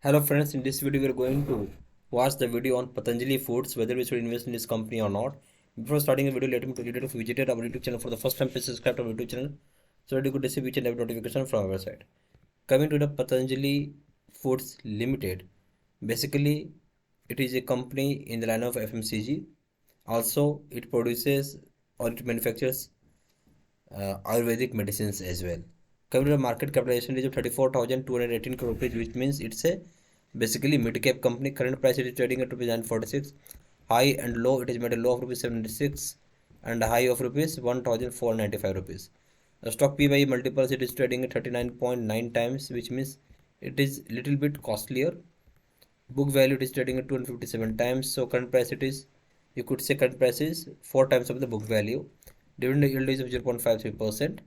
Hello friends, in this video we are going to watch the video on Patanjali Foods, whether we should invest in this company or not. Before starting the video, let me tell you that if you visited our YouTube channel for the first time, please subscribe to our YouTube channel so that you could receive each and every notification from our website. Coming to the Patanjali Foods Limited, basically it is a company in the line of FMCG. Also, it produces or it manufactures Ayurvedic medicines as well. Coming to the market capitalization is of 34,218 crore rupees, which means it's a basically mid cap company. Current price it is trading at rupees 946. High and low it is made a low of rupees 76 and a high of rupees 1,495 rupees. The stock P/E multiples it is trading at 39.9 times, which means it is little bit costlier. Book value it is trading at 257 times. So current price it is, you could say current price is 4 times of the book value. Dividend yield is of 0.53%.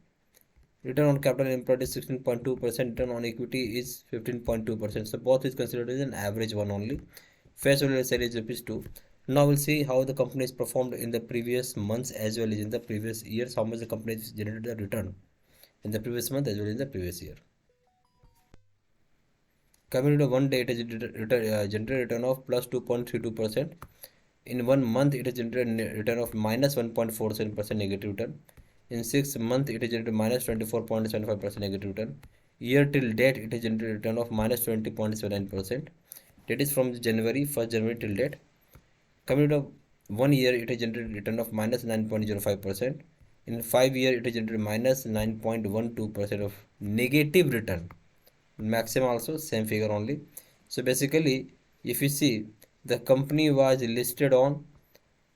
Return on capital employed is 16.2%. Return on equity is 15.2%. So both is considered as an average one only. Face value sale is rupees 2. Now we'll see how the company is performed in the previous months as well as in the previous years. How much the company has generated a return in the previous month as well as in the previous year. Coming to one day, it has generated return of plus 2.32%. In 1 month, it has generated return of minus 1.47% negative return. In 6 months, it has generated minus 24.75% negative return. Year till date, it has generated return of minus 20.79%. That is from January, 1st January till date. Coming to 1 year, it has generated return of minus 9.05%. In 5 years, it has generated minus 9.12% of negative return. Maximum also same figure only. So basically, if you see, the company was listed on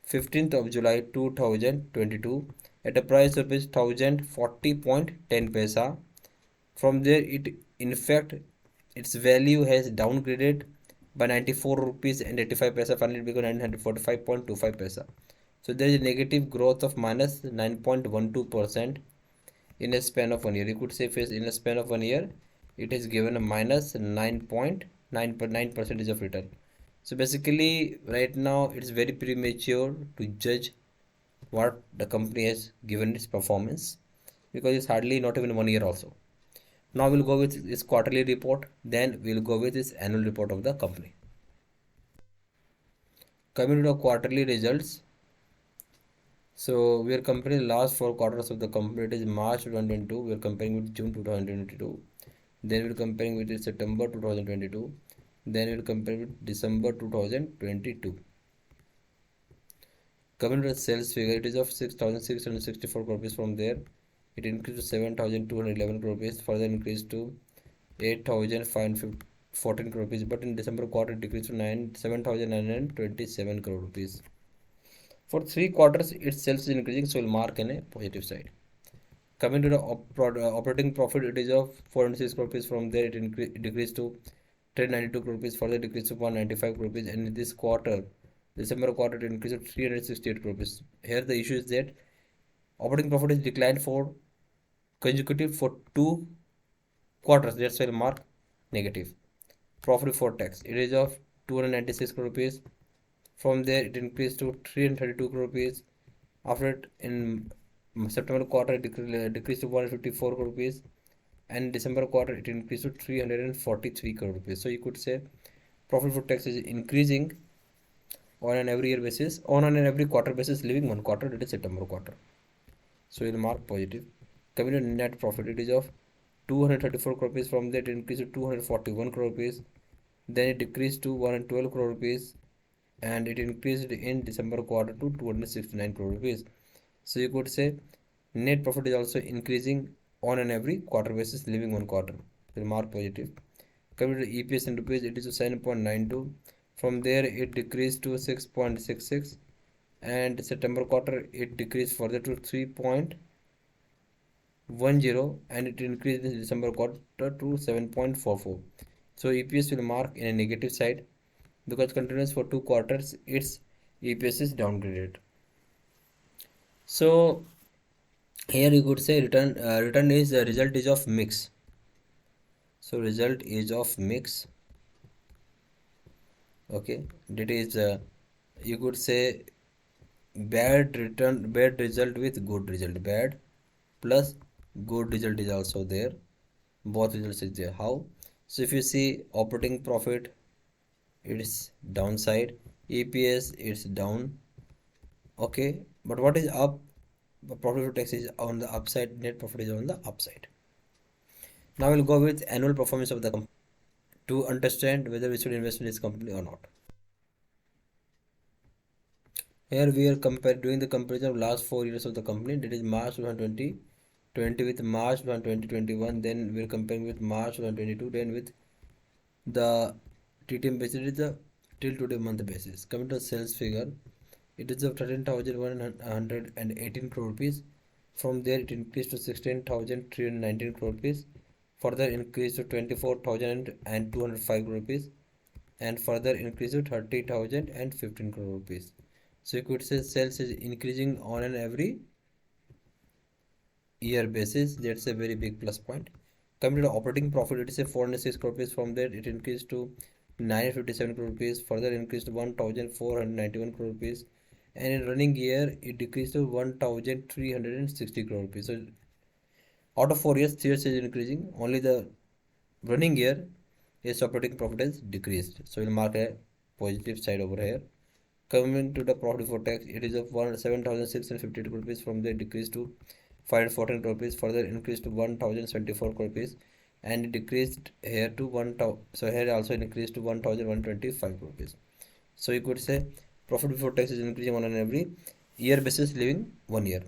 15th of July 2022 at a price of 1040.10 paisa. From there, it in fact its value has downgraded by 94 rupees and 85 paisa. Finally, it became 945.25 paisa. So there is a negative growth of minus 9.12% in a span of 1 year. You could say in a span of 1 year, it has given a minus 9.9% of return. So basically, right now it's very premature to judge what the company has given its performance because it's hardly not even 1 year also. Now we'll go with its quarterly report, then we'll go with its annual report of the company. Coming to the quarterly results, so we are comparing last 4 quarters of the company. It is March 2022. We are comparing with June 2022. Then we are comparing with September 2022. Then we will compare with December 2022. Coming to the sales figure, it is of 6,664 crore rupees. From there, it increased to 7,211 crore rupees. Further increased to 8,514 crore rupees. But in December quarter, it decreased to 7,927 crore rupees. For 3 quarters, its sales is increasing, so we'll mark in a positive side. Coming to the operating profit, it is of 406 crore rupees. From there, it decreased to 392 crore rupees. Further decreased to 195 crore rupees. And in this quarter, December quarter, it increased to 368 crore rupees. Here the issue is that operating profit is declined for consecutive for 2 quarters. That's why I'll mark negative. Profit before tax, it is of 296 crore rupees. From there, it increased to 332 crore rupees. After it, in September quarter, it decreased to 154 crore rupees. And December quarter, it increased to 343 crore rupees. So you could say profit before tax is increasing on an every year basis, on an every quarter basis, leaving 1 quarter, that is September quarter. So you'll mark positive. Coming to net profit, it is of 234 crore rupees. From that, it increased to 241 crore rupees. Then it decreased to 112 crore rupees. And it increased in December quarter to 269 crore rupees. So you could say net profit is also increasing on an every quarter basis, leaving 1 quarter. So mark positive. Coming to EPS in rupees, it is 7.92. From there, it decreased to 6.66, and September quarter it decreased further to 3.10, and it increased in December quarter to 7.44. So EPS will mark in a negative side because continuous for 2 quarters its EPS is downgraded. So here you could say return is the result is of mix. So result is of mix. Okay, that is you could say bad result with good result. Bad plus good result is also there. Both results is there. How? So if you see operating profit, it's downside. EPS, it's down. Okay, but what is up? The profit before tax is on the upside. Net profit is on the upside. Now we'll go with annual performance of the company to understand whether we should invest in this company or not. Here we are doing the comparison of last 4 years of the company, that is March 2020 with March 2021, then we are comparing with March 2022, then with the TTM basis, it is the till today month basis. Coming to the sales figure, it is of 13,118 crore rupees. From there it increased to 16,319 crore rupees. Further increased to 24,205 crore rupees, and further increase to 30,015 crore rupees. So you could say sales is increasing on an every year basis. That's a very big plus point. Coming to the operating profit, it is a 406 crore rupees. From there it increased to 957 crore rupees. Further increased to 1,491 crore rupees. And in running year it decreased to 1,360 crore rupees. So out of 4 years, 3 years is increasing. Only the running year its operating profit has decreased. So we'll mark a positive side over here. Coming to the profit before tax, it is of 7,652 rupees. From there decreased to 514 rupees. Further increased to 1,074 rupees, and it decreased here to 1,000. So here also increased to 1,125 rupees. So you could say profit before tax is increasing on an every year basis, leaving 1 year.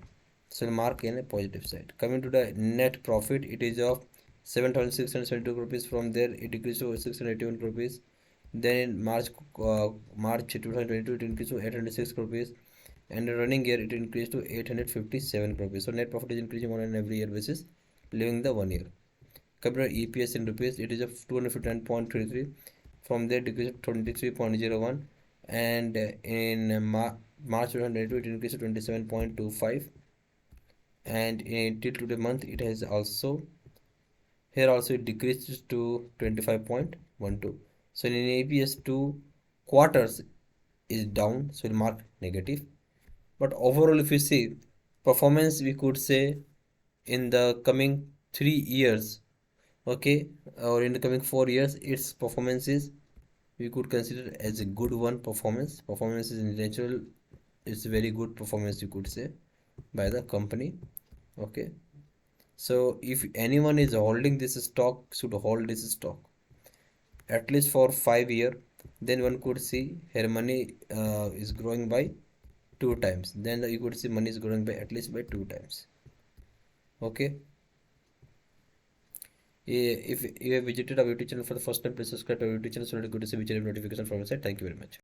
So we'll mark in a positive side. Coming to the net profit, it is of 7,672 rupees. From there it decreased to 681 rupees. Then in March 2022 it increased to 806 rupees, and the running year it increased to 857 rupees. So net profit is increasing on an every year basis, leaving the 1 year. Coming to EPS in rupees, it is of 259.33. From there decreased to 23.01, and in March 2022 it increased to 27.25, and in till today month it has also, here also it decreased to 25.12. So in APS 2 quarters is down, so we'll mark negative. But overall, if you see performance, we could say in the coming 3 years, okay, or in the coming 4 years, its performance is, we could consider as a good one. Performance is in natural, it's a very good performance, you could say, by the company. Okay, so if anyone is holding this stock, should hold this stock at least for 5 years. Then one could see her money is growing by 2 times. Then you could see money is growing by at least by 2 times. Okay, if you have visited our YouTube channel for the first time, please subscribe to our YouTube channel so that you could receive each and every notification from our side. Thank you very much.